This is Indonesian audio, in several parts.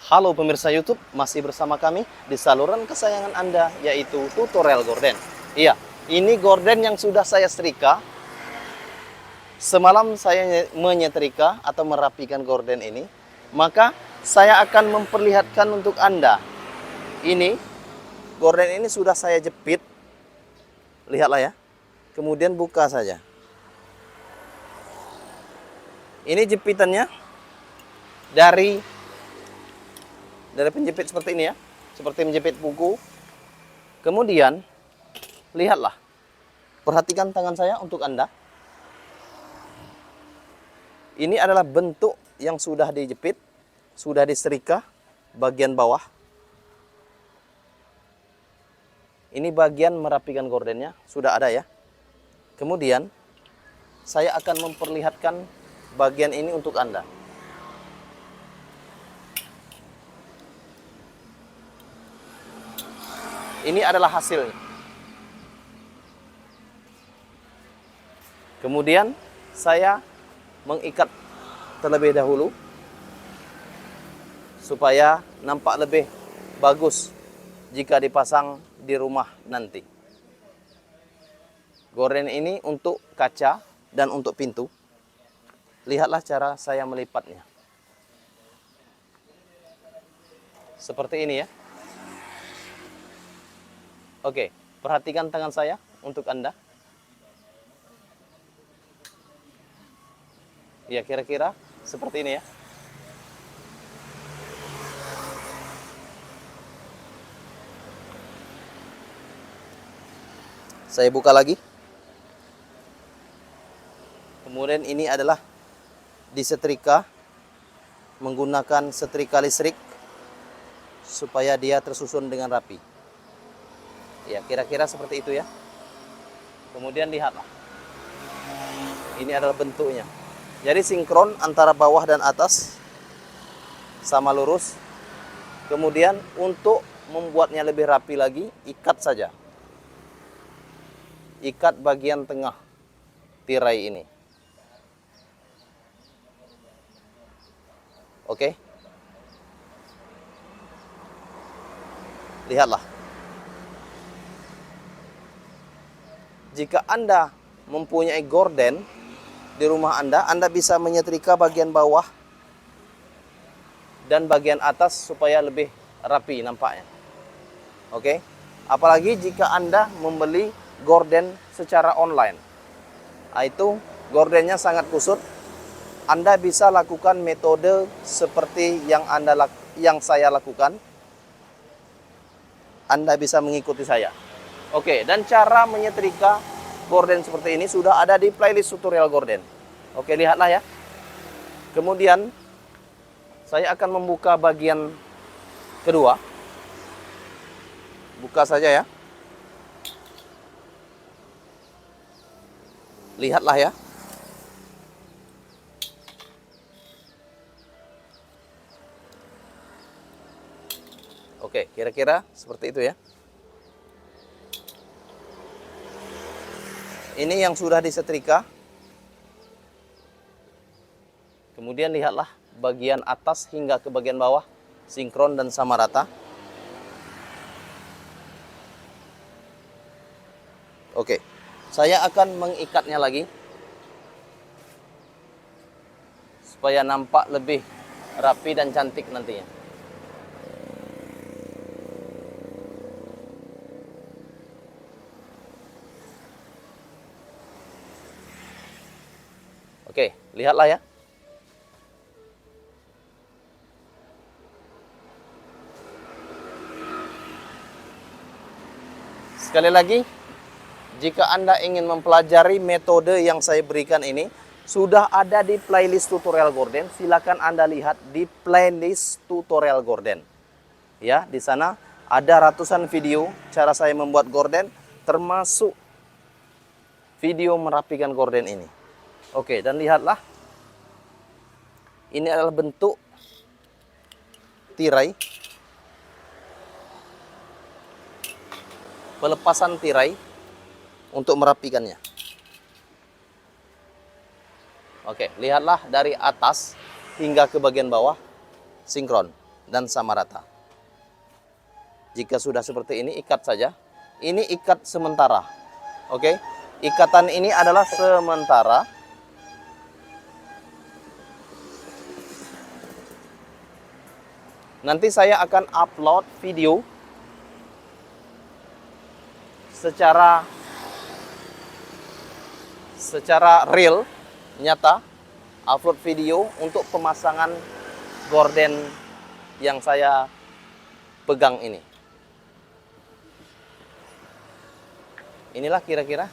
Halo pemirsa YouTube, masih bersama kami di saluran kesayangan Anda, yaitu tutorial gorden. Iya, ini gorden yang sudah saya setrika. Semalam saya menyetrika atau merapikan gorden ini, maka saya akan memperlihatkan untuk Anda. Ini, gorden ini sudah saya jepit. Lihatlah ya. Kemudian buka saja. Ini jepitannya dari penjepit seperti ini ya, seperti menjepit buku. Kemudian lihatlah, perhatikan tangan saya untuk Anda. Ini adalah bentuk yang sudah dijepit, sudah disetrika bagian bawah. Ini bagian merapikan gordennya sudah ada ya. Kemudian saya akan memperlihatkan bagian ini untuk Anda. Ini adalah hasilnya. Kemudian saya mengikat terlebih dahulu supaya nampak lebih bagus jika dipasang di rumah nanti. Gorden ini untuk kaca dan untuk pintu. Lihatlah cara saya melipatnya. Seperti ini ya. Oke, perhatikan tangan saya untuk Anda. Ya, kira-kira seperti ini ya. Saya buka lagi. Kemudian ini adalah disetrika menggunakan setrika listrik supaya dia tersusun dengan rapi. Ya, kira-kira seperti itu ya. Kemudian lihatlah. Ini adalah bentuknya. Jadi sinkron antara bawah dan atas sama lurus. Kemudian untuk membuatnya lebih rapi lagi, ikat saja. Ikat bagian tengah tirai ini. Oke. Lihatlah. Jika Anda mempunyai gorden di rumah Anda bisa menyetrika bagian bawah dan bagian atas supaya lebih rapi nampaknya. Oke. Apalagi jika Anda membeli gorden secara online. Nah, itu gordennya sangat kusut. Anda bisa lakukan metode seperti yang saya lakukan. Anda bisa mengikuti saya. Oke, dan cara menyetrika gorden seperti ini sudah ada di playlist tutorial gorden. Oke, lihatlah ya. Kemudian saya akan membuka bagian kedua. Buka saja ya. Lihatlah ya. Oke, kira-kira seperti itu ya. Ini yang sudah disetrika. Kemudian lihatlah bagian atas hingga ke bagian bawah sinkron dan sama rata. Oke, saya akan mengikatnya lagi supaya nampak lebih rapi dan cantik nantinya. Oke, lihatlah ya. Sekali lagi, jika Anda ingin mempelajari metode yang saya berikan ini, sudah ada di playlist tutorial gorden. Silakan Anda lihat di playlist tutorial gorden. Ya, di sana ada ratusan video cara saya membuat gorden, termasuk video merapikan gorden ini. Oke, dan lihatlah. Ini adalah bentuk tirai. Pelepasan tirai untuk merapikannya. Oke, lihatlah dari atas hingga ke bagian bawah sinkron. dan sama rata. Jika sudah seperti ini, ikat saja. Ini ikat sementara. Oke. Ikatan ini adalah sementara. Nanti saya akan upload video secara real, nyata, upload video untuk pemasangan gorden yang saya pegang ini. Inilah kira-kira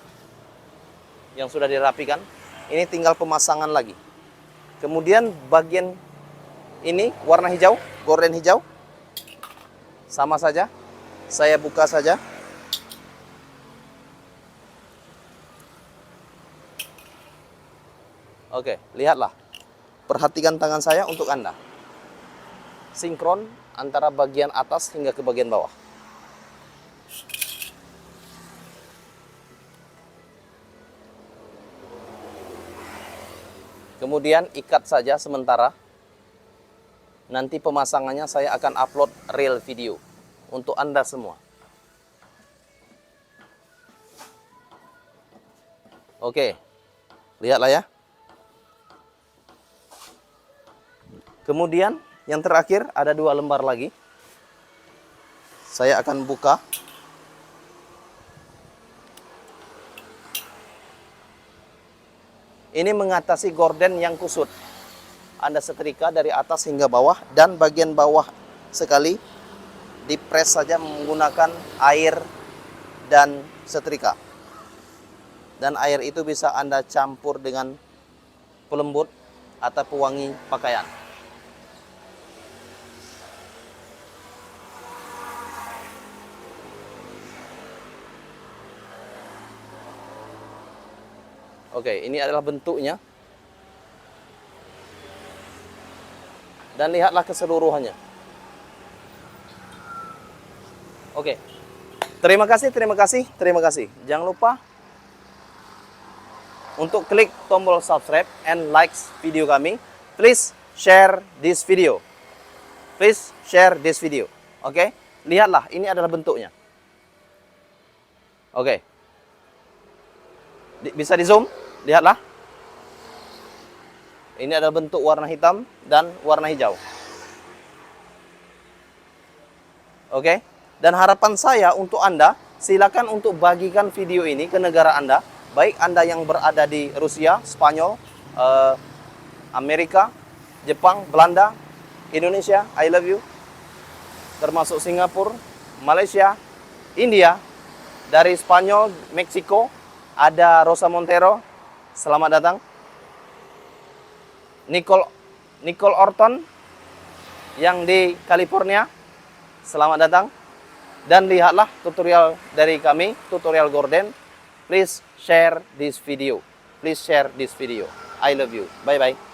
yang sudah dirapikan. Ini tinggal pemasangan lagi. Kemudian bagian ini warna hijau, gorden hijau. Sama saja. Saya buka saja. Oke, lihatlah. Perhatikan tangan saya untuk Anda. Sinkron antara bagian atas hingga ke bagian bawah. Kemudian ikat saja sementara. Nanti pemasangannya saya akan upload real video untuk Anda semua. Oke, lihatlah ya. Kemudian yang terakhir ada 2 lembar lagi. Saya akan buka. Ini mengatasi gorden yang kusut. Anda setrika dari atas hingga bawah, dan bagian bawah sekali dipres saja menggunakan air dan setrika. Dan air itu bisa Anda campur dengan pelembut atau pewangi pakaian. Oke, ini adalah bentuknya. Dan lihatlah keseluruhannya. Oke. Terima kasih, terima kasih, terima kasih. Jangan lupa untuk klik tombol subscribe and likes video kami. Please share this video. Please share this video. Oke. Lihatlah, ini adalah bentuknya. Oke. Bisa di zoom? Lihatlah. Ini adalah bentuk warna hitam dan warna hijau. Oke. Dan harapan saya untuk Anda, silakan untuk bagikan video ini ke negara Anda. Baik Anda yang berada di Rusia, Spanyol, Amerika, Jepang, Belanda, Indonesia, I love you. Termasuk Singapura, Malaysia, India, dari Spanyol, Meksiko, ada Rosa Montero. Selamat datang. Nicole Orton yang di California. Selamat datang. Dan lihatlah tutorial dari kami, tutorial gorden. Please share this video. Please share this video. I love you. Bye bye.